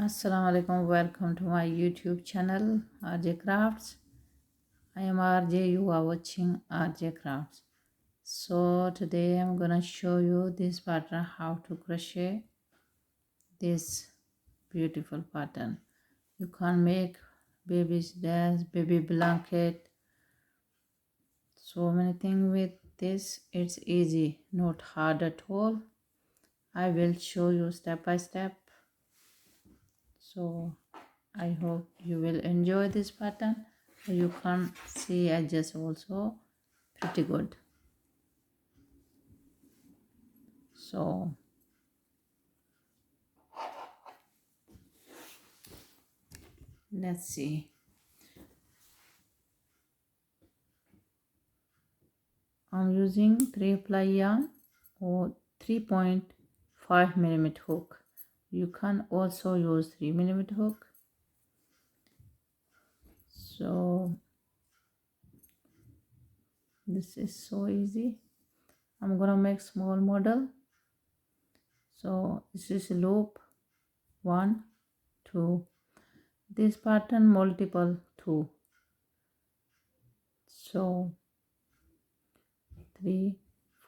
Assalamu alaikum, welcome to my YouTube channel RJ Crafts. I am RJ, you are watching RJ Crafts. So today I'm gonna show you this pattern, how to crochet this beautiful pattern. You can make baby's dress, baby blanket, so many things with this. It's easy, not hard at all. I will show you step by step. So I hope you will enjoy this pattern. You can see edges also pretty good. So let's see. I'm using 3-ply yarn or 3.5 millimeter hook. You can also use 3 millimeter hook. So this is so easy. I'm gonna make small model. So this is loop 1, 2. This pattern multiple 2. So 3,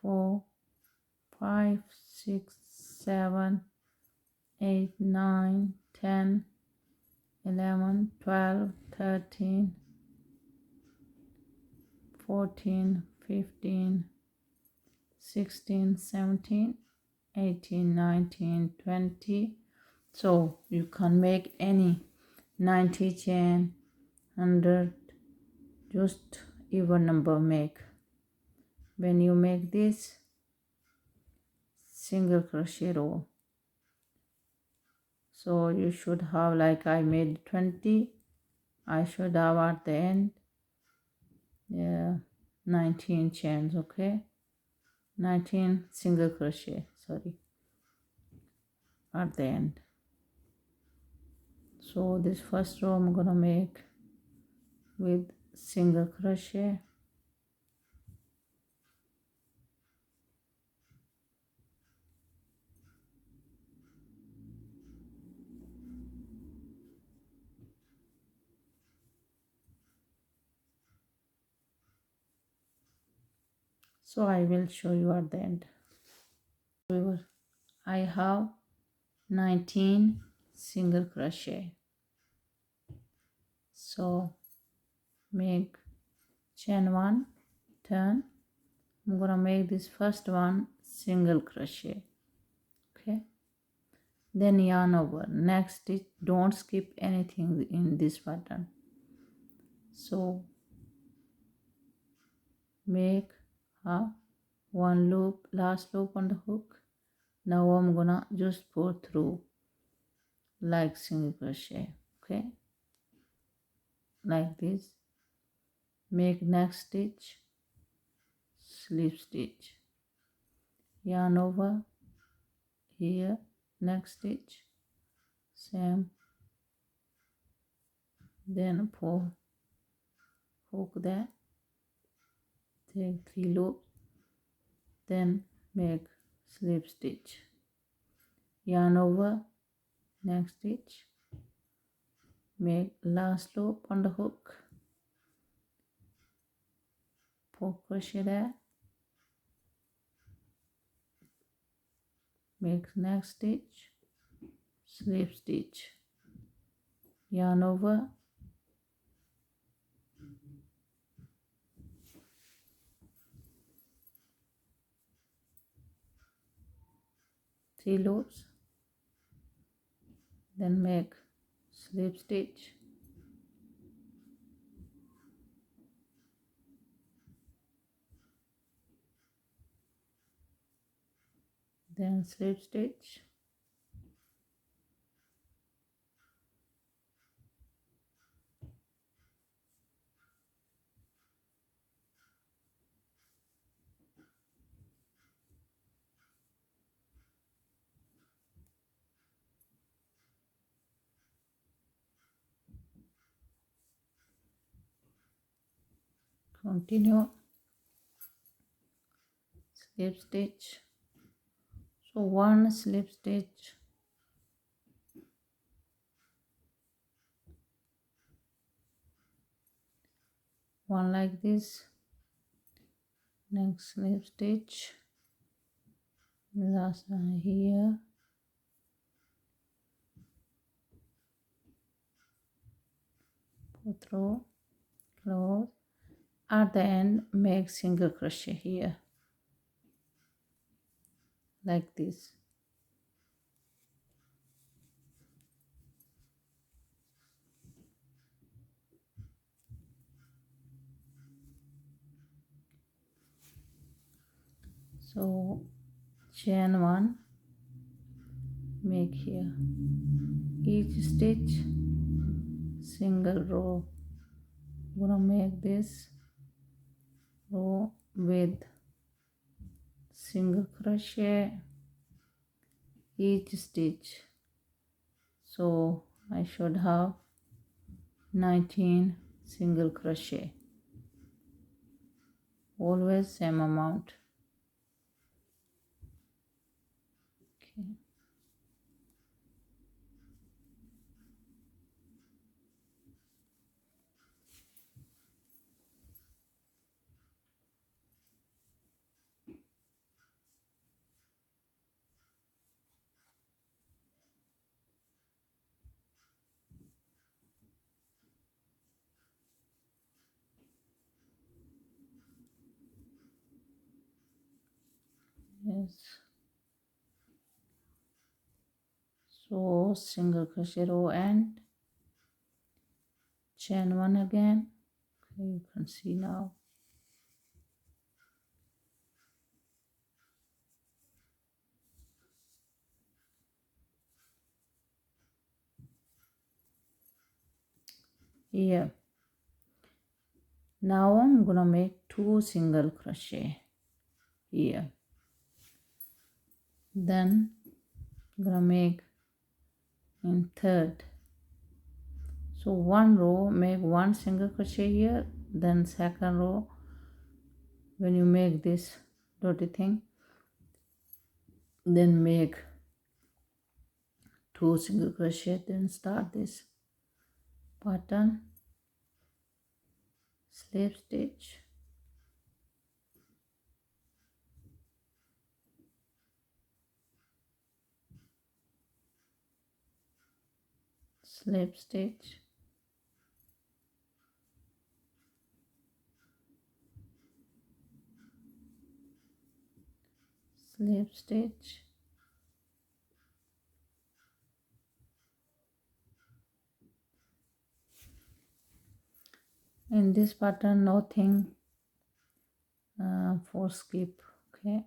4, 5, 6, 7, 8, 9, 10, 11, 12, 13, 14, 15, 16, 17, 18, 19, 20. So you can make any 90 chain, 100, just even number make. When you make this single crochet row, so you should have, like I made 20, I should have at the end 19 chains, okay, 19 single crochet, sorry, at the end. So this first row I'm gonna make with single crochet. So I will show you at the end. I have 19 single crochet. So make chain 1, turn. I'm gonna make this first one single crochet, okay, then yarn over. Next stitch, don't skip anything in this pattern. So make a one loop, last loop on the hook. Now I'm gonna just pull through like single crochet, okay, like this. Make next stitch, slip stitch, yarn over here, next stitch, same, then pull, hook there, take 3 loops, then make slip stitch, yarn over, next stitch, make last loop on the hook, pull crochet there, make next stitch, slip stitch, yarn over, three loops, then make slip stitch, then slip stitch, continue, slip stitch. So one slip stitch, one like this. Next slip stitch, last one here, pull through, close. At the end, make single crochet here like this. So chain 1, make here each stitch single row. I'm gonna make this row with single crochet each stitch, so I should have 19 single crochet, always same amount. Okay. Yes, so single crochet row and chain 1 again. Okay, you can see now. Here, now I'm gonna make 2 single crochet here, then I'm gonna make in third. So one row make 1 single crochet here, then second row when you make this dotty thing, then make 2 single crochet, then start this pattern, slip stitch, slip stitch, slip stitch, in this pattern nothing for skip. Okay,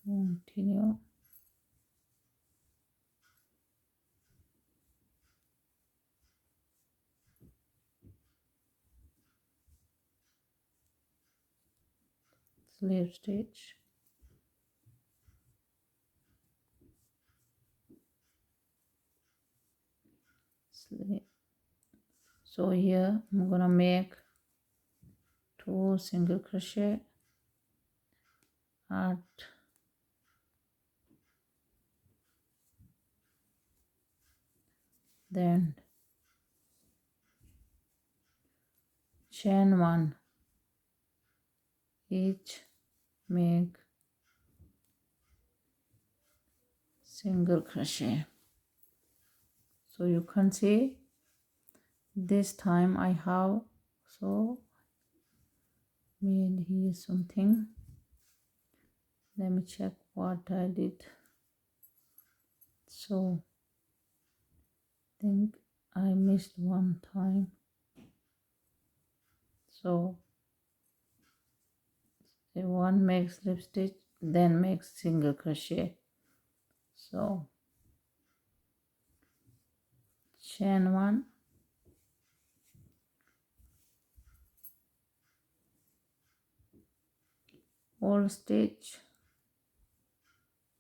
continue, slip stitch, slip. So here I'm gonna make 2 single crochet at then chain 1 each, make single crochet. So you can see this time I have so made here something. Let me check what I did. So I think I missed one time. So the one makes slip stitch, then makes single crochet. So chain 1, all stitch,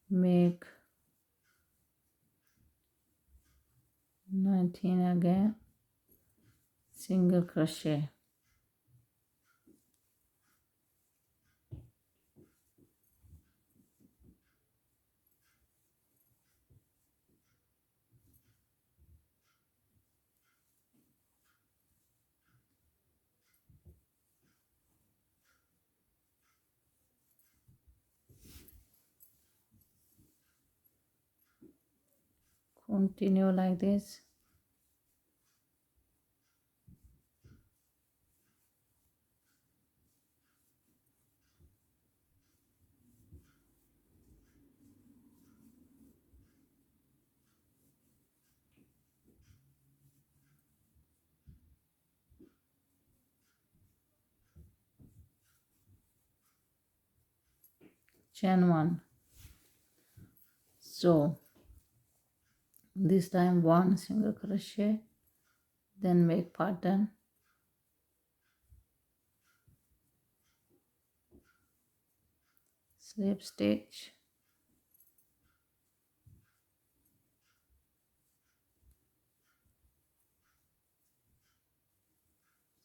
make 19 again, single crochet, continue like this. Chain 1. So this time 1 single crochet, then make pattern, slip stitch,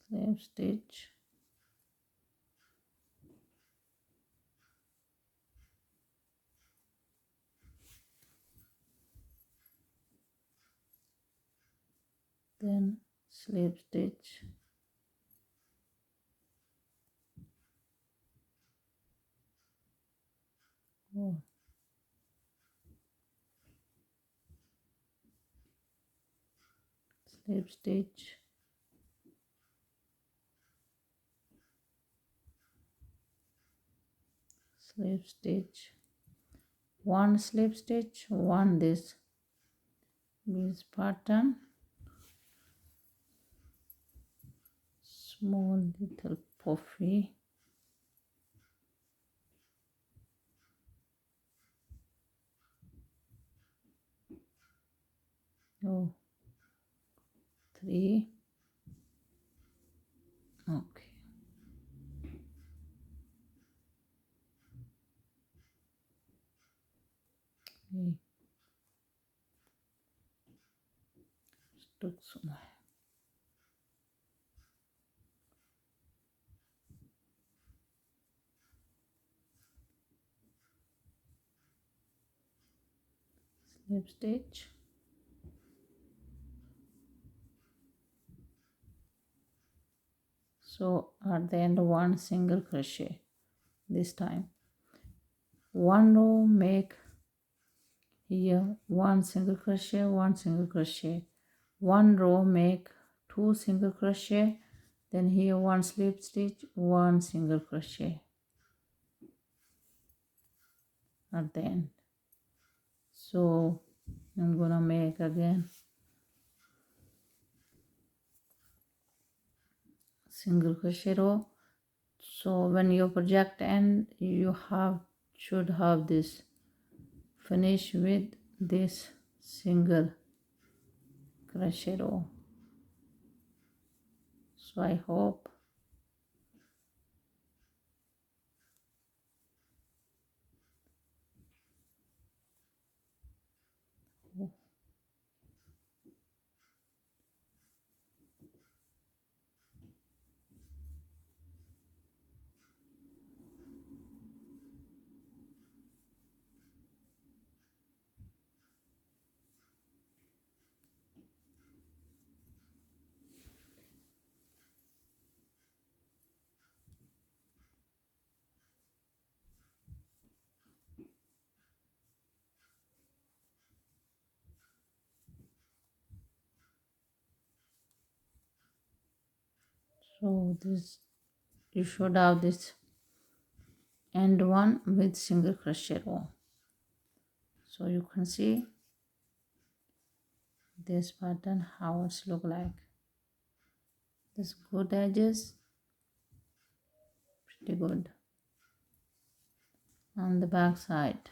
slip stitch, then slip stitch, oh, slip stitch, slip stitch, 1 slip stitch, 1 this pattern, small little puffy, oh, 3, okay, stuck somewhere. Slip stitch, so at the end 1 single crochet. This time 1 row, make here 1 single crochet, 1 single crochet, 1 row, make 2 single crochet, then here 1 slip stitch, 1 single crochet at the end. So I'm gonna make again single crochet row. So when your project end, you should have this finish with this single crochet row. So I hope so. This you should have this end one with single crochet row. So you can see this pattern how it's look like. This good edges, pretty good. On the back side,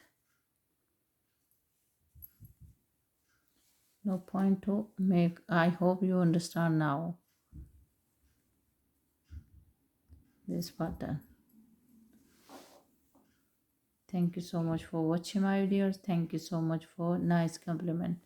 no point to make. I hope you understand now this pattern. Thank you so much for watching my videos. Thank you so much for nice compliment.